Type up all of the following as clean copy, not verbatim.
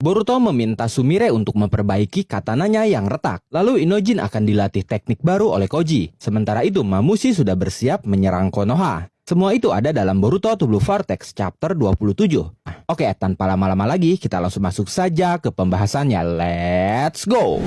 Boruto meminta Sumire untuk memperbaiki katananya yang retak. Lalu Inojin akan dilatih teknik baru oleh Koji. Sementara itu Mamushi sudah bersiap menyerang Konoha. Semua itu ada dalam Boruto to Blue Vortex chapter 27. Oke, tanpa lama-lama lagi kita langsung masuk saja ke pembahasannya. Let's go!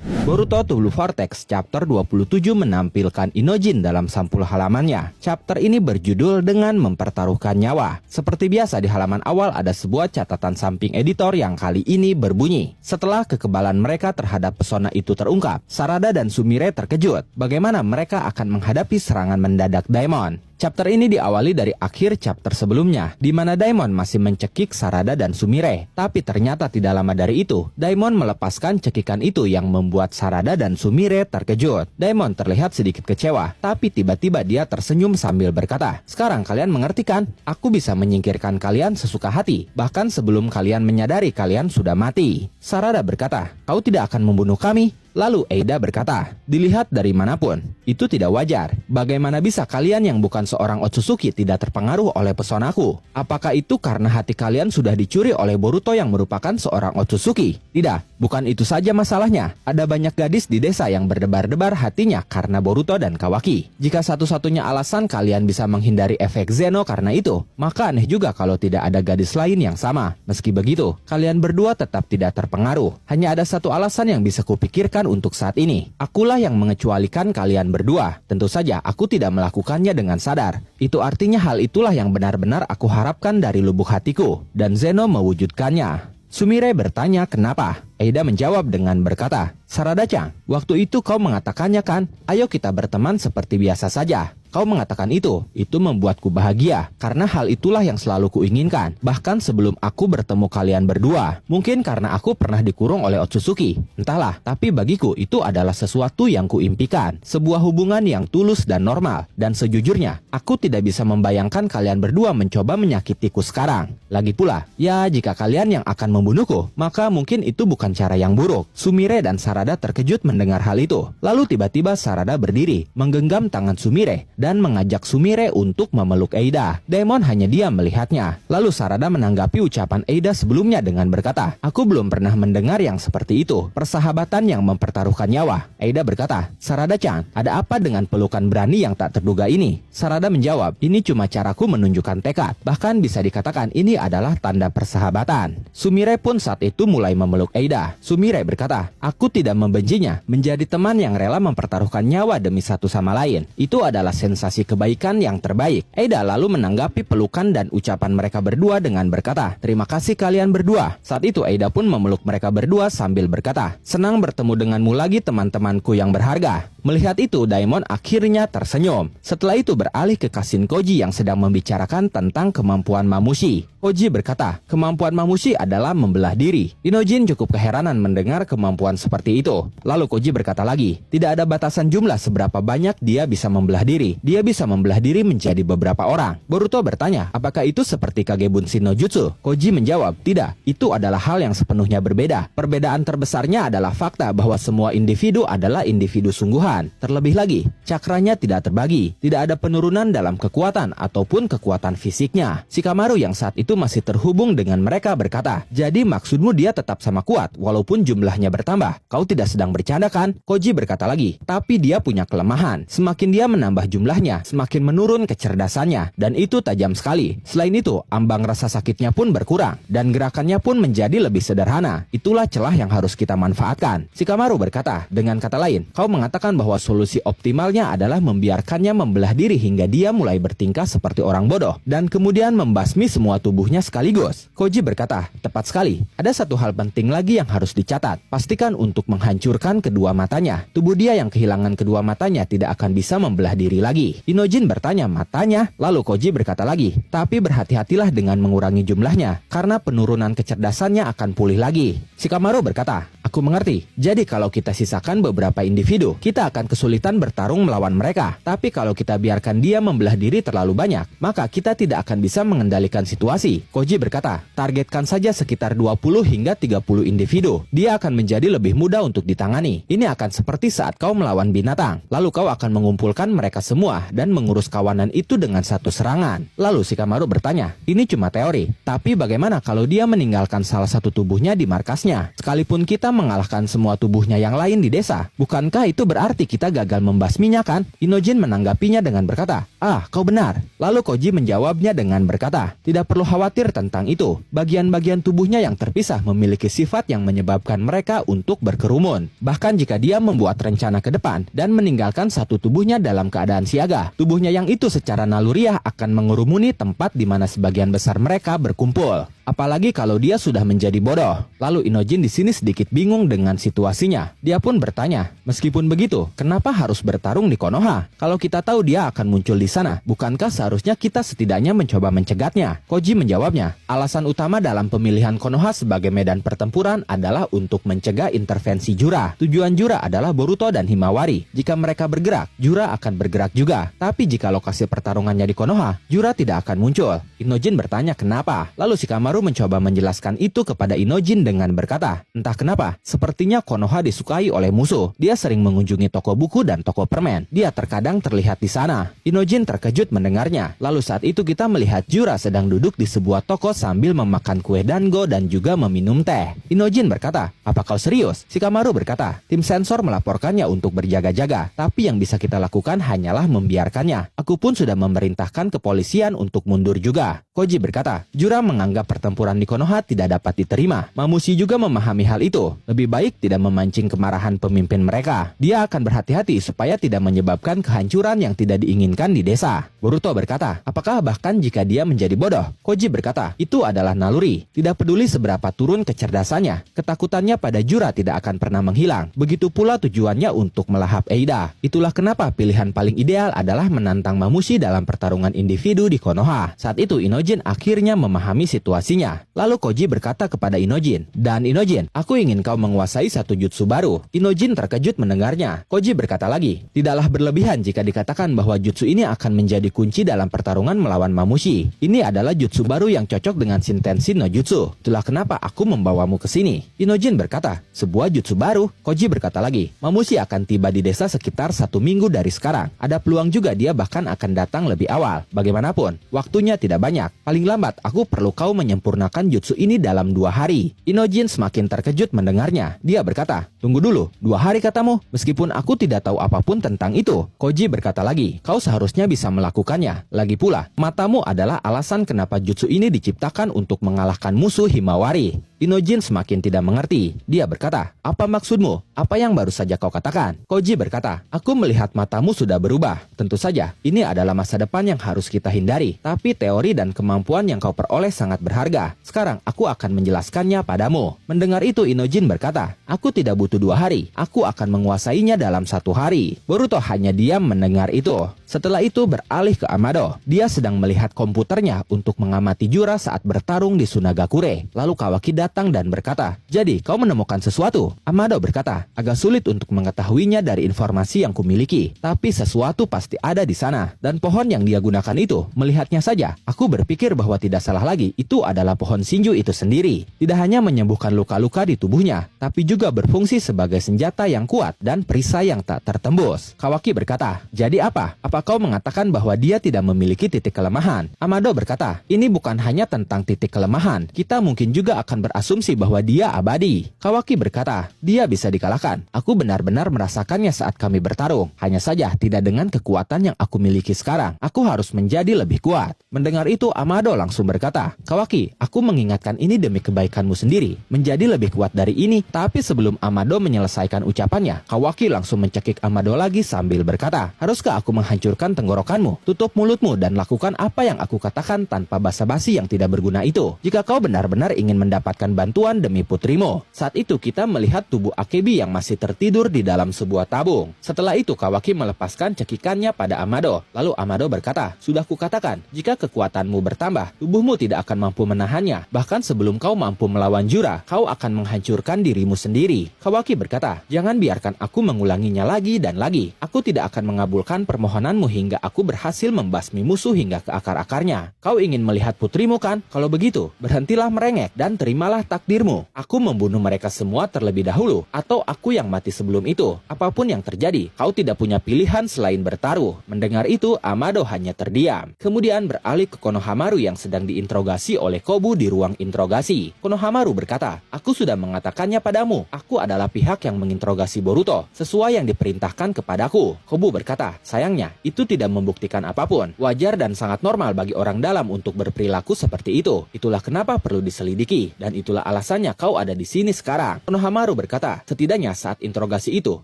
Boruto to Blue Vortex chapter 27 menampilkan Inojin dalam sampul halamannya. Chapter ini berjudul dengan mempertaruhkan nyawa. Seperti biasa di halaman awal ada sebuah catatan samping editor yang kali ini berbunyi. Setelah kekebalan mereka terhadap pesona itu terungkap, Sarada dan Sumire terkejut. Bagaimana mereka akan menghadapi serangan mendadak Daimon? Chapter ini diawali dari akhir chapter sebelumnya, di mana Daimon masih mencekik Sarada dan Sumire. Tapi ternyata tidak lama dari itu, Daimon melepaskan cekikan itu yang membuat Sarada dan Sumire terkejut. Daimon terlihat sedikit kecewa, tapi tiba-tiba dia tersenyum sambil berkata, "Sekarang kalian mengerti kan? Aku bisa menyingkirkan kalian sesuka hati, bahkan sebelum kalian menyadari kalian sudah mati." Sarada berkata, "Kau tidak akan membunuh kami?" Lalu Eida berkata, "Dilihat dari manapun, itu tidak wajar. Bagaimana bisa kalian yang bukan seorang Otsutsuki tidak terpengaruh oleh pesonaku? Apakah itu karena hati kalian sudah dicuri oleh Boruto yang merupakan seorang Otsutsuki? Tidak, bukan itu saja masalahnya. Ada banyak gadis di desa yang berdebar-debar hatinya karena Boruto dan Kawaki. Jika satu-satunya alasan kalian bisa menghindari efek Zeno karena itu, maka aneh juga kalau tidak ada gadis lain yang sama. Meski begitu, kalian berdua tetap tidak terpengaruh. Hanya ada satu alasan yang bisa kupikirkan untuk saat ini. Akulah yang mengecualikan kalian berdua. Tentu saja aku tidak melakukannya dengan sadar. Itu artinya hal itulah yang benar-benar aku harapkan dari lubuk hatiku. Dan Zeno mewujudkannya." Sumire bertanya kenapa. Eida menjawab dengan berkata, "Sarada-chan, waktu itu kau mengatakannya kan, ayo kita berteman seperti biasa saja. Kau mengatakan itu membuatku bahagia, karena hal itulah yang selalu kuinginkan. Bahkan sebelum aku bertemu kalian berdua, mungkin karena aku pernah dikurung oleh Otsutsuki. Entahlah, tapi bagiku itu adalah sesuatu yang kuimpikan. Sebuah hubungan yang tulus dan normal. Dan sejujurnya, aku tidak bisa membayangkan kalian berdua mencoba menyakitiku sekarang. Lagi pula, ya jika kalian yang akan membunuhku, maka mungkin itu bukan cara yang buruk." Sumire dan Sarada terkejut mendengar hal itu. Lalu tiba-tiba Sarada berdiri, menggenggam tangan Sumire, dan mengajak Sumire untuk memeluk Eida. Daimon hanya diam melihatnya. Lalu Sarada menanggapi ucapan Eida sebelumnya dengan berkata, "Aku belum pernah mendengar yang seperti itu. Persahabatan yang mempertaruhkan nyawa." Eida berkata, "Sarada-chan, ada apa dengan pelukan berani yang tak terduga ini?" Sarada menjawab, "Ini cuma caraku menunjukkan tekad. Bahkan bisa dikatakan ini adalah tanda persahabatan." Sumire pun saat itu mulai memeluk Eida. Sumire berkata, "Aku tidak membencinya. Menjadi teman yang rela mempertaruhkan nyawa demi satu sama lain, itu adalah sensasi kebaikan yang terbaik." Eida lalu menanggapi pelukan dan ucapan mereka berdua dengan berkata, "Terima kasih kalian berdua." Saat itu Eida pun memeluk mereka berdua sambil berkata, "Senang bertemu denganmu lagi teman-temanku yang berharga." Melihat itu Daimon akhirnya tersenyum. Setelah itu beralih ke Kashin Koji yang sedang membicarakan tentang kemampuan Mamushi. Koji berkata, "Kemampuan Mamushi adalah membelah diri." Inojin cukup keheranan mendengar kemampuan seperti itu. Lalu Koji berkata lagi, "Tidak ada batasan jumlah seberapa banyak dia bisa membelah diri. Dia bisa membelah diri menjadi beberapa orang." Boruto bertanya, "Apakah itu seperti Kage Bunshin no Jutsu?" Koji menjawab, "Tidak, itu adalah hal yang sepenuhnya berbeda. Perbedaan terbesarnya adalah fakta bahwa semua individu adalah individu sungguhan. Terlebih lagi, cakranya tidak terbagi. Tidak ada penurunan dalam kekuatan ataupun kekuatan fisiknya." Shikamaru yang saat itu masih terhubung dengan mereka berkata, "Jadi maksudmu dia tetap sama kuat walaupun jumlahnya bertambah? Kau tidak sedang bercanda kan?" Koji berkata lagi, "Tapi dia punya kelemahan. Semakin dia menambah jumlahnya, semakin menurun kecerdasannya, dan itu tajam sekali. Selain itu, ambang rasa sakitnya pun berkurang, dan gerakannya pun menjadi lebih sederhana. Itulah celah yang harus kita manfaatkan." Shikamaru berkata, "Dengan kata lain, kau mengatakan bahwa solusi optimalnya adalah membiarkannya membelah diri hingga dia mulai bertingkah seperti orang bodoh, dan kemudian membasmi semua tubuhnya sekaligus." Koji berkata, "Tepat sekali. Ada satu hal penting lagi yang harus dicatat. Pastikan untuk menghancurkan kedua matanya. Tubuh dia yang kehilangan kedua matanya tidak akan bisa membelah diri lagi." Inojin bertanya, "Matanya?" Lalu Koji berkata lagi, "Tapi berhati-hatilah dengan mengurangi jumlahnya, karena penurunan kecerdasannya akan pulih lagi." Shikamaru berkata, Aku mengerti. Jadi kalau kita sisakan beberapa individu, kita akan kesulitan bertarung melawan mereka. Tapi kalau kita biarkan dia membelah diri terlalu banyak, maka kita tidak akan bisa mengendalikan situasi. Koji berkata, targetkan saja sekitar 20 hingga 30 individu. Dia akan menjadi lebih mudah untuk ditangani. Ini akan seperti saat kau melawan binatang. Lalu kau akan mengumpulkan mereka semua dan mengurus kawanan itu dengan satu serangan. Lalu Shikamaru bertanya, ini cuma teori. Tapi bagaimana kalau dia meninggalkan salah satu tubuhnya di markasnya? Sekalipun kita mengalahkan semua tubuhnya yang lain di desa, bukankah itu berarti kita gagal membasminya kan? Inojin menanggapinya dengan berkata, kau benar. Lalu Koji menjawabnya dengan berkata, tidak perlu khawatir tentang itu. Bagian-bagian tubuhnya yang terpisah memiliki sifat yang menyebabkan mereka untuk berkerumun. Bahkan jika dia membuat rencana ke depan dan meninggalkan satu tubuhnya dalam keadaan siaga, tubuhnya yang itu secara naluriah akan mengurumuni tempat di mana sebagian besar mereka berkumpul. Apalagi kalau dia sudah menjadi bodoh. Lalu Inojin di sini sedikit bingung dengan situasinya. Dia pun bertanya, meskipun begitu, kenapa harus bertarung di Konoha? Kalau kita tahu dia akan muncul di sana, bukankah seharusnya kita setidaknya mencoba mencegatnya? Koji menjawabnya, alasan utama dalam pemilihan Konoha sebagai medan pertempuran adalah untuk mencegah intervensi Jura. Tujuan Jura adalah Boruto dan Himawari. Jika mereka bergerak, Jura akan bergerak juga. Tapi jika lokasi pertarungannya di Konoha, Jura tidak akan muncul. Inojin bertanya kenapa. Lalu Shikamaru mencoba menjelaskan itu kepada Inojin dengan berkata, entah kenapa, sepertinya Konoha disukai oleh musuh. Dia sering mengunjungi toko buku dan toko permen. Dia terkadang terlihat di sana. Inojin terkejut mendengarnya. Lalu saat itu kita melihat Jura sedang duduk di sebuah toko sambil memakan kue dango dan juga meminum teh. Inojin berkata, apa kau serius? Shikamaru berkata, tim sensor melaporkannya untuk berjaga-jaga, tapi yang bisa kita lakukan hanyalah membiarkannya. Aku pun sudah memerintahkan kepolisian untuk mundur juga. Koji berkata, Jura menganggap pertempuran di Konoha tidak dapat diterima. Mamushi juga memahami hal itu. Lebih baik tidak memancing kemarahan pemimpin mereka. Dia akan berhati-hati supaya tidak menyebabkan kehancuran yang tidak diinginkan di desa. Boruto berkata, apakah bahkan jika dia menjadi bodoh? Koji berkata, itu adalah naluri. Tidak peduli seberapa turun kecerdasannya, ketakutannya pada Jura tidak akan pernah menghilang. Begitu pula tujuannya untuk melahap Eida. Itulah kenapa pilihan paling ideal adalah menantang Mamushi dalam pertarungan individu di Konoha. Saat itu Inojin akhirnya memahami situasinya. Lalu Koji berkata kepada Inojin, dan Inojin, aku ingin kau menguasai satu jutsu baru. Inojin terkejut mendengarnya. Koji berkata lagi, tidaklah berlebihan jika dikatakan bahwa jutsu ini akan menjadi kunci dalam pertarungan melawan Mamushi. Ini adalah jutsu baru yang cocok dengan Shintenshi no Jutsu. Itulah kenapa aku membawamu ke sini. Inojin berkata, sebuah jutsu baru? Koji berkata lagi, Mamushi akan tiba di desa sekitar 1 minggu dari sekarang. Ada peluang juga dia bahkan akan datang lebih awal. Bagaimanapun, waktunya tidak banyak. Paling lambat, aku perlu kau menyempurnakan jutsu ini dalam 2 hari. Inojin semakin terkejut mendengarnya. Dia berkata, tunggu dulu, 2 hari katamu? Meskipun aku tidak tahu apapun tentang itu. Koji berkata lagi, kau seharusnya bisa melakukannya. Lagi pula, matamu adalah alasan kenapa jutsu ini diciptakan untuk mengalahkan musuh Himawari. Inojin semakin tidak mengerti. Dia berkata, apa maksudmu? Apa yang baru saja kau katakan? Koji berkata, aku melihat matamu sudah berubah. Tentu saja, ini adalah masa depan yang harus kita hindari. Tapi teori dan kemampuan yang kau peroleh sangat berharga. Sekarang aku akan menjelaskannya padamu. Mendengar itu Inojin berkata, aku tidak butuh 2 hari. Aku akan menguasainya dalam 1 hari. Boruto hanya diam mendengar itu. Setelah itu beralih ke Amado. Dia sedang melihat komputernya untuk mengamati Jura saat bertarung di Sunagakure. Lalu Kawaki datang dan berkata, jadi kau menemukan sesuatu? Amado berkata, agak sulit untuk mengetahuinya dari informasi yang kumiliki. Tapi sesuatu pasti ada di sana. Dan pohon yang dia gunakan itu, melihatnya saja, aku berpikir bahwa tidak salah lagi, itu adalah pohon Shinju itu sendiri. Tidak hanya menyembuhkan luka-luka di tubuhnya, tapi juga berfungsi sebagai senjata yang kuat dan perisai yang tak tertembus. Kawaki berkata, jadi apa? Apa kau mengatakan bahwa dia tidak memiliki titik kelemahan? Amado berkata, ini bukan hanya tentang titik kelemahan. Kita mungkin juga akan berasumsi bahwa dia abadi. Kawaki berkata, dia bisa dikalahkan. Aku benar-benar merasakannya saat kami bertarung. Hanya saja tidak dengan kekuatan yang aku miliki sekarang. Aku harus menjadi lebih kuat. Mendengar itu Amado langsung berkata, Kawaki, aku mengingatkan ini demi kebaikanmu sendiri. Menjadi lebih kuat dari ini. Tapi sebelum Amado menyelesaikan ucapannya, Kawaki langsung mencekik Amado lagi sambil berkata, haruskah aku menghancurkan tenggorokanmu? Tutup mulutmu dan lakukan apa yang aku katakan tanpa basa-basi yang tidak berguna itu. Jika kau benar-benar ingin mendapatkan memberikan bantuan demi putrimu. Saat itu kita melihat tubuh Akebi yang masih tertidur di dalam sebuah tabung. Setelah itu Kawaki melepaskan cekikannya pada Amado. Lalu Amado berkata, sudah kukatakan, jika kekuatanmu bertambah, tubuhmu tidak akan mampu menahannya. Bahkan sebelum kau mampu melawan Jura, kau akan menghancurkan dirimu sendiri. Kawaki berkata, jangan biarkan aku mengulanginya lagi dan lagi. Aku tidak akan mengabulkan permohonanmu hingga aku berhasil membasmi musuh hingga ke akar-akarnya. Kau ingin melihat putrimu kan? Kalau begitu, berhentilah merengek dan terimalah takdirmu. Aku membunuh mereka semua terlebih dahulu, atau aku yang mati sebelum itu. Apapun yang terjadi, kau tidak punya pilihan selain bertaruh. Mendengar itu, Amado hanya terdiam. Kemudian beralih ke Konohamaru yang sedang diinterogasi oleh Kobu di ruang interogasi. Konohamaru berkata, aku sudah mengatakannya padamu. Aku adalah pihak yang menginterogasi Boruto, sesuai yang diperintahkan kepadaku. Kobu berkata, sayangnya, itu tidak membuktikan apapun. Wajar dan sangat normal bagi orang dalam untuk berperilaku seperti itu. Itulah kenapa perlu diselidiki, dan itulah alasannya kau ada di sini sekarang. Konohamaru berkata, setidaknya saat interogasi itu,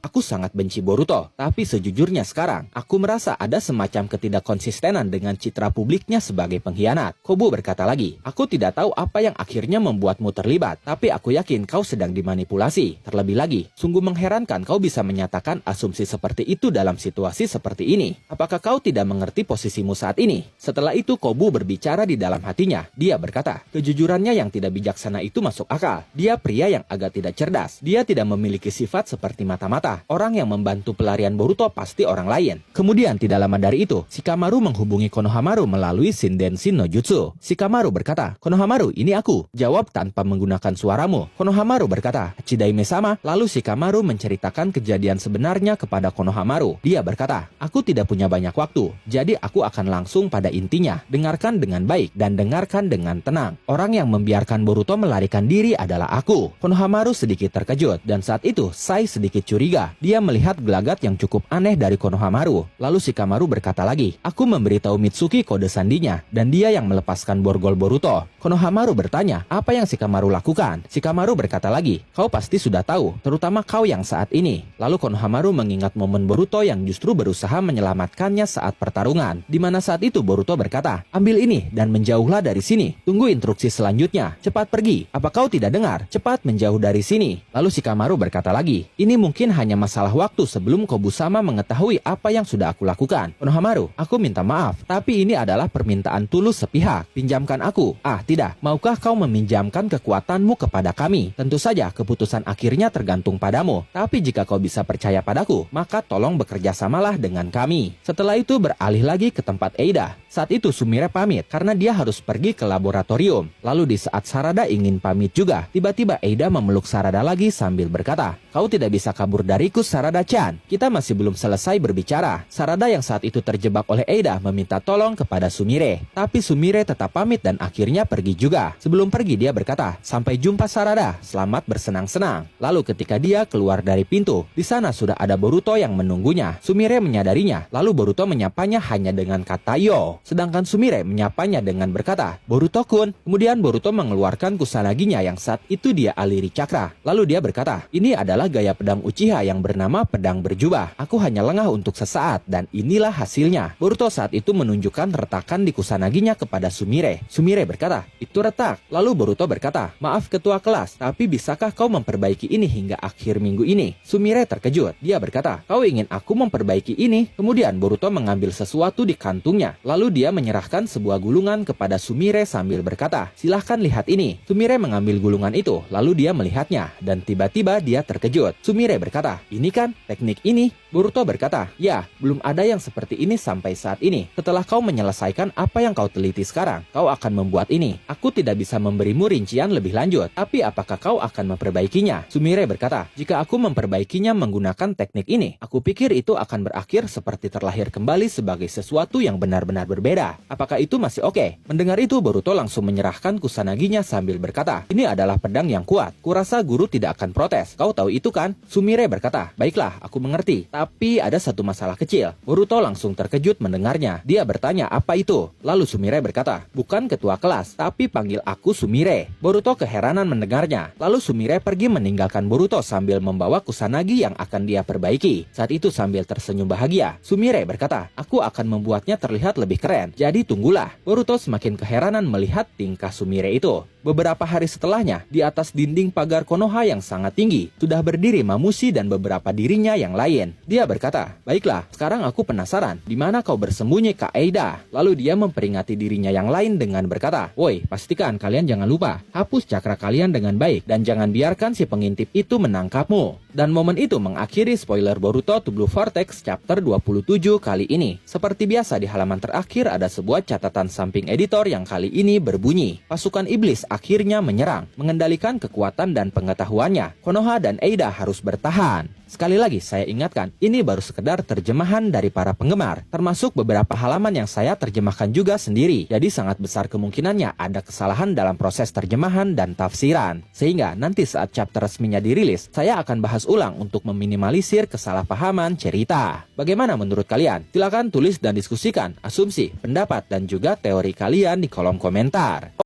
aku sangat benci Boruto. Tapi sejujurnya sekarang, aku merasa ada semacam ketidakkonsistenan dengan citra publiknya sebagai pengkhianat. Kobu berkata lagi, aku tidak tahu apa yang akhirnya membuatmu terlibat, tapi aku yakin kau sedang dimanipulasi. Terlebih lagi, sungguh mengherankan kau bisa menyatakan asumsi seperti itu dalam situasi seperti ini. Apakah kau tidak mengerti posisimu saat ini? Setelah itu Kobu berbicara di dalam hatinya. Dia berkata, kejujurannya yang tidak bijaksana itu masuk akal. Dia pria yang agak tidak cerdas. Dia tidak memiliki sifat seperti mata-mata. Orang yang membantu pelarian Boruto pasti orang lain. Kemudian tidak lama dari itu, Shikamaru menghubungi Konohamaru melalui Shindensin no Jutsu. Shikamaru berkata, Konohamaru, ini aku. Jawab tanpa menggunakan suaramu. Konohamaru berkata, Chidaime-sama. Lalu Shikamaru menceritakan kejadian sebenarnya kepada Konohamaru. Dia berkata, aku tidak punya banyak waktu, jadi aku akan langsung pada intinya. Dengarkan dengan baik dan dengarkan dengan tenang. Orang yang membiarkan Boruto melarikan diri adalah aku. Konohamaru sedikit terkejut dan saat itu Sai sedikit curiga. Dia melihat gelagat yang cukup aneh dari Konohamaru. Lalu Shikamaru berkata lagi, aku memberitahu Mitsuki kode sandinya dan dia yang melepaskan borgol Boruto. Konohamaru bertanya, apa yang Shikamaru lakukan? Shikamaru berkata lagi, kau pasti sudah tahu, terutama kau yang saat ini. Lalu Konohamaru mengingat momen Boruto yang justru berusaha menyelamatkannya saat pertarungan, di mana saat itu Boruto berkata, ambil ini dan menjauhlah dari sini. Tunggu instruksi selanjutnya. Cepat pergi. Apa kau tidak dengar? Cepat menjauh dari sini. Lalu Shikamaru berkata lagi, ini mungkin hanya masalah waktu sebelum Kobu-sama mengetahui apa yang sudah aku lakukan. Konohamaru, aku minta maaf, tapi ini adalah permintaan tulus sepihak. Pinjamkan aku. Ah, tidak. Maukah kau meminjamkan kekuatanmu kepada kami? Tentu saja keputusan akhirnya tergantung padamu. Tapi jika kau bisa percaya padaku, maka tolong bekerja samalah dengan kami. Setelah itu beralih lagi ke tempat Eida. Saat itu Sumire pamit karena dia harus pergi ke laboratorium. Lalu di saat Sarada ingin pamit juga, tiba-tiba Eida memeluk Sarada lagi sambil berkata, kau tidak bisa kabur dariku Sarada-chan. Kita masih belum selesai berbicara. Sarada yang saat itu terjebak oleh Eida meminta tolong kepada Sumire. Tapi Sumire tetap pamit dan akhirnya pergi juga. Sebelum pergi dia berkata, sampai jumpa Sarada, selamat bersenang-senang. Lalu ketika dia keluar dari pintu, di sana sudah ada Boruto yang menunggunya. Sumire menyadarinya, lalu Boruto menyapanya hanya dengan kata yo. Sedangkan Sumire menyapanya dengan berkata, Boruto-kun. Kemudian Boruto mengeluarkan kusanaginya yang saat itu dia aliri cakra. Lalu dia berkata, ini adalah gaya pedang Uchiha yang bernama pedang berjubah. Aku hanya lengah untuk sesaat dan inilah hasilnya. Boruto saat itu menunjukkan retakan di kusanaginya kepada Sumire. Sumire berkata, itu retak. Lalu Boruto berkata, maaf ketua kelas, tapi bisakah kau memperbaiki ini hingga akhir minggu ini? Sumire terkejut. Dia berkata, kau ingin aku memperbaiki ini? Kemudian Boruto mengambil sesuatu di kantungnya. Lalu dia menyerahkan sebuah gulungan kepada Sumire sambil berkata, silahkan lihat ini. Sumire mengambil gulungan itu, lalu dia melihatnya, dan tiba-tiba dia terkejut. Sumire berkata, ini kan teknik ini? Boruto berkata, ya, belum ada yang seperti ini sampai saat ini. Setelah kau menyelesaikan apa yang kau teliti sekarang, kau akan membuat ini. Aku tidak bisa memberimu rincian lebih lanjut, tapi apakah kau akan memperbaikinya? Sumire berkata, jika aku memperbaikinya menggunakan teknik ini, aku pikir itu akan berakhir seperti terlahir kembali sebagai sesuatu yang benar-benar berbeda. Apakah itu masih oke? Mendengar itu, Boruto langsung menyerahkan kusanaginya sambil berkata, ini adalah pedang yang kuat. Kurasa guru tidak akan protes. Kau tahu itu kan? Sumire berkata, baiklah, aku mengerti. Tapi ada satu masalah kecil. Boruto langsung terkejut mendengarnya. Dia bertanya, apa itu? Lalu Sumire berkata, bukan ketua kelas, tapi panggil aku Sumire. Boruto keheranan mendengarnya. Lalu Sumire pergi meninggalkan Boruto sambil membawa Kusanagi yang akan dia perbaiki. Saat itu sambil tersenyum bahagia, Sumire berkata, aku akan membuatnya terlihat lebih keren. Jadi tunggulah. Boruto semakin keheranan melihat tingkah Sumire itu. Beberapa hari setelahnya, di atas dinding pagar Konoha yang sangat tinggi, sudah berdiri Mamushi dan beberapa dirinya yang lain. Dia berkata, baiklah, sekarang aku penasaran, di mana kau bersembunyi Kak Eida? Lalu dia memperingati dirinya yang lain dengan berkata, woi, pastikan kalian jangan lupa, hapus cakra kalian dengan baik, dan jangan biarkan si pengintip itu menangkapmu. Dan momen itu mengakhiri spoiler Boruto to Blue Vortex chapter 27 kali ini. Seperti biasa di halaman terakhir ada sebuah catatan samping editor yang kali ini berbunyi, pasukan iblis akhirnya menyerang, mengendalikan kekuatan dan pengetahuannya. Konoha dan Eida harus bertahan. Sekali lagi saya ingatkan, ini baru sekedar terjemahan dari para penggemar, termasuk beberapa halaman yang saya terjemahkan juga sendiri. Jadi sangat besar kemungkinannya ada kesalahan dalam proses terjemahan dan tafsiran. Sehingga nanti saat chapter resminya dirilis, saya akan bahas ulang untuk meminimalisir kesalahpahaman cerita. Bagaimana menurut kalian? Silakan tulis dan diskusikan asumsi, pendapat, dan juga teori kalian di kolom komentar.